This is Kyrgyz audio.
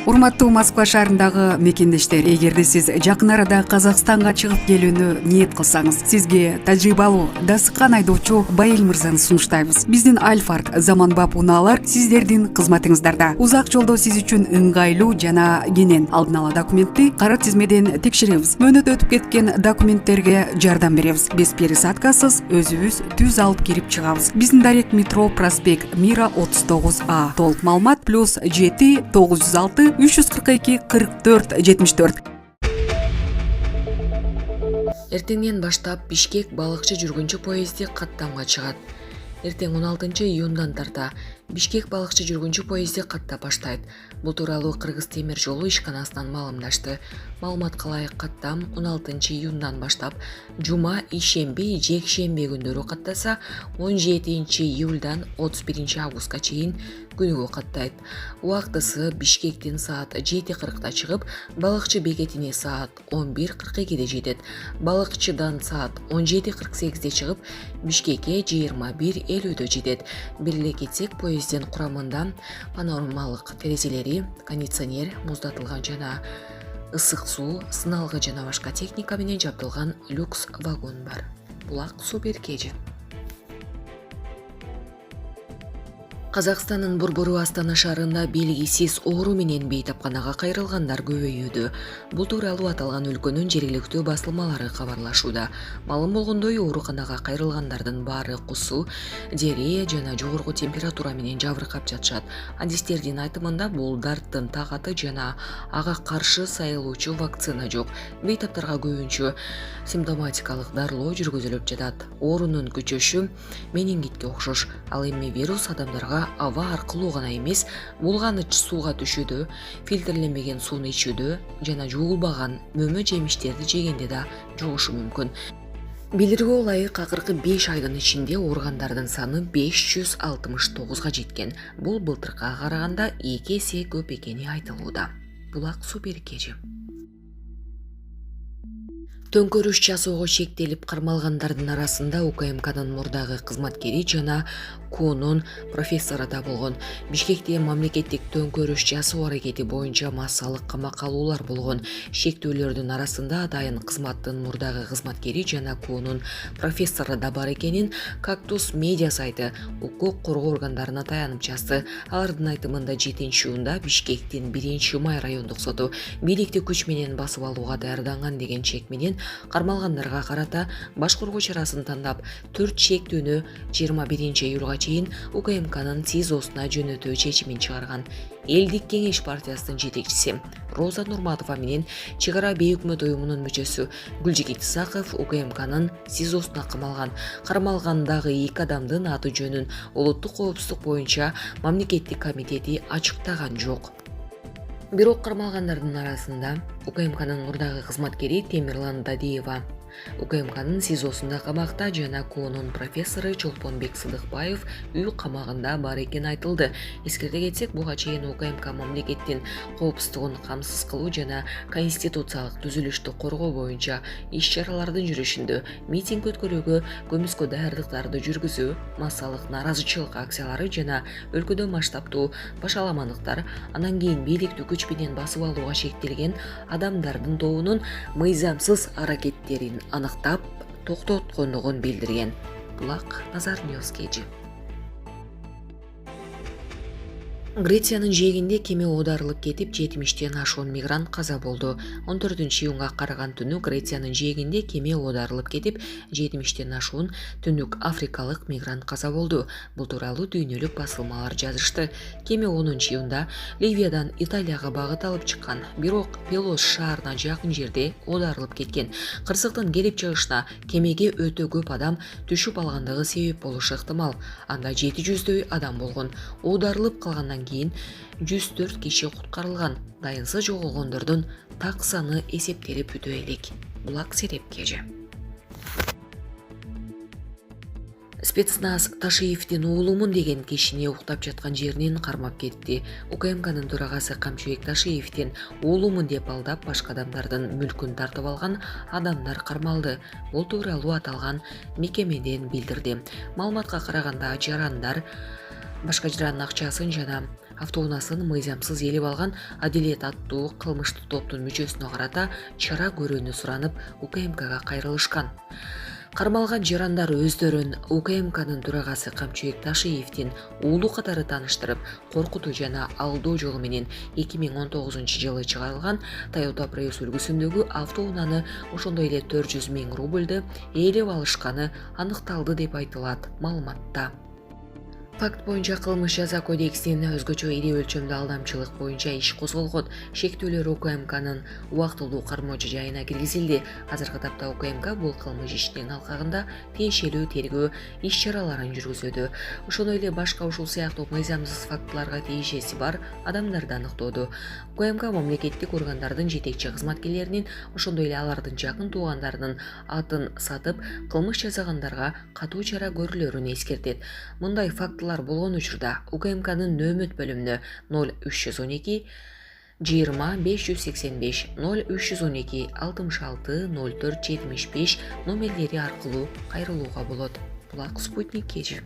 Урматтуу Москва шаарындагы мекендештер, эгерде сиз жакын арада Казакстанга чыгып келүүнү ниет кылсаңыз, сизге тажрыйбалуу дасыккан айдоочу Байел мырзаны сунуштайбыз. Биздин Альфард заманбап унаалар сиздердин кызматыңыздарда. Узак жолдо сиз үчүн ыңгайлуу жана кенен алдын ала документти кара тизмеден текшеребиз. Мөөнөт өтүп кеткен документтерге жардам беребиз. Без пересадкасыз өзүбүз түз алып кирип чыгабыз. Биздин дарек метро проспект Мира 39А. Толук маалымат +7 906 342 44 74. Эртеңден баштап Бишкек балыкчы жүргүнчү поезди каттамга чыгат. Эртең 16-июндан тарта Бишкек балыкчы жүргүнчү поезди каттап баштайт. Бул тууралуу Кыргыз темир жолу ишканасынан маалымдашты. Маалыматка ылайык каттам 16-июндан баштап жума, ишемби, жекшемби күндөрү каттаса, 17-июлдан 31-августка чейин күнүгө каттайт. Убактысы Бишкектен саат 7:40 чыгып, балыкчы бекетине саат 11:42 жетет. Балыкчыдан саат 17:48 чыгып, Бишкекке 21:50 жетет. Бир эле кетсек, поезддин курамында панорамалык терезелери, кондиционер, муздатылган жана ысык суу, сыналгы жана башка техника менен жабдылган люкс вагон бар. Булак суу беркежи. Казакстандын Борбору Астана шаарында белгисиз оору менен бейтапканага кайрылгандар көбөйүүдө. Бул тууралуу аталган өлкөнүн жергиликтүү басылмалары кабарлашууда. Маалым болгондой, ооруканага кайрылгандардын баары кусуу, диарея жана жогорку температура менен жабыркап жатышат. Адистердин айтымында бул дарттын тагаты жана ага каршы сайылуучу вакцина жок. Бейтаптарга көбүнчө симптоматикалык дарылоо жүргүзүлүп жатат. Оорунун күчөшү менингитке окшош. Ал эми вирус адамдарга аба аркылуу гана эмес, булганыч сууга түшүүдө, фильтрленбеген сууну ичүүдө жана жуулбаган мөмө жемиштерди жегенде да жугушу мүмкүн. Билdirүүгө ылайык, акыркы 5 айдын ичинде ооругандардын саны 569га жеткен. Бул былтыркыга караганда 2 эсе көп экени айтылууда. Булак суу беркежи. Төңкөрүш жасоого шектелип кармалгандардын арасында УКМКнын мурдагы кызматкери жана КУнун профессору да болгон. Бишкекте мамлекеттик төңкөрүш жасоо аракети боюнча массалык камакка алуулар болгон. Шектүүлөрдүн арасында атайын кызматтын мурдагы кызматкери жана КУнун профессору да бар экенин Кактус медиа сайты укук коргоо органдарына таянып жазды. Алардын айтымында 7-июнда Бишкектин 1-Май райондук соту бийликти күч менен басып алууга даярданган деген чек менен кармалгандарга карата баш коргоо чарасын тандап, 4 чектүүнү 21-июлга чейин УКМКнын СИЗОсуна жөнөтүү чечимин чыгарган. Элдик кеңеш партиясынын жетекчиси Роза Нурматова менен Чек ара бейөкмөт уюмунун мүчөсү Гүлжигит Исаков УКМКнын СИЗОсуна камалган. Кармалгандагы 2 адамдын аты жөнүн улуттук коопсуздук боюнча мамлекеттик комитети ачыктаган жок. Бирок кармалгандардын арасында УКМКнын мурдагы кызматкери Темирлан Дадиева, УКМКнын СИЗОсунда камакта жана КУнун профессору Чолпонбек Сыдыкбаев үй камагында бар экени айтылды. Эскерте кетсек, буга чейин УКМК мамлекеттин коопсуздугун камсыз кылуу жана конституциялык түзүлүштү коргоо боюнча иш-чаралардын жүрүшүндө митинг өткөрүүгө, көмүскө даярдыктарды жүргүзүү, массалык нааразычылык акциялары жана өлкөдө масштабтуу башаламандыктар, анан кийин бийликти күч менен басып алууга шектелген адамдардын тобунун мыйзамсыз аракеттерин аныктап токтоткондугун билдирген. Булак Назар Ньюскежи. Грециянын жээгинде кеме оодарылып кетип, 70-тен ашуун мигрант каза болду. 14-июнга караган түнү Грециянын жээгинде кеме оодарылып кетип, 70-тен ашуун түндүк африкалык мигрант каза болду. Бул тууралуу дүйнөлүк басылмалар жазышты. Кеме 10-июнда Ливиядан Италияга багыт алып чыккан, бирок Пелос шаарына жакын жерде оодарылып кеткен. Кырсыктын келип чыгышына кемеге өтө көп адам түшүп алгандыгы себеп болушу ыктымал. Анда 700дөй адам болгон. Оодарылып калгандан кийин 104 киши куткарылган. Дайынсыз жоголгондордун так саны эсептелип бүтө элек. Булак Серепкежи. Спецназ Ташиевдин уулумун деген кишини уктап жаткан жеринен кармап кетти. УКМКнын төрагасы Камчыбек Ташиевдин уулумун деп алдап башка адамдардын мүлкүн тартып алган адамдар кармалды. Бул тууралуу аталган мекемеден билдирди. Маалыматка караганда жарандар башка жарандын акчасын жана автоунаасын мыйзамсыз ээлеп алган Адилет аттуу кылмыштуу топтун мүчөсүнө карата чара көрүүнү суранып УКМКга кайрылышкан. Кармалган жарандар өздөрүн УКМКнын төрагасы Камчыбек Ташиевдин уулу катары тааныштырып, коркутуу жана алдоо жолу менен 2019-жылы чыгарылган Toyota Prius үлгүсүндөгү автоунааны ошондой эле 400 000 рубльды ээлеп алышканы аныкталды деп айтылат маалыматта. Факт боюнча кылмыш жаза кодексинин өзгөчө ири өлчөмдүү алдамчылык боюнча иш козголгон. Шектүүлөр УКМКнын убактылуу кармоочу жайына киргизилди. Азыркы тапта УКМК бул кылмыш ишинин алкагында тиешелүү тергөө иш-чараларын жүргүзүүдө. Ошондой эле башка ушул сыяктуу мыйзамсыз фактыларга тиешеси бар адамдарды аныктоодо. УКМК мамлекеттик органдардын жетекчи кызматкерлеринин, ошондой эле алардын жакын туугандарынын атын сатып, кылмыш жасагандарга катуу чара көрүлөрүн эскертет. Мындай фактылар болгон учурда УКМКнын нөөмөт бөлүмүнө 0312 20 585 0312 66 04 75 номерлери аркылуу кайрылууга болот. Булак Спутник Кечи.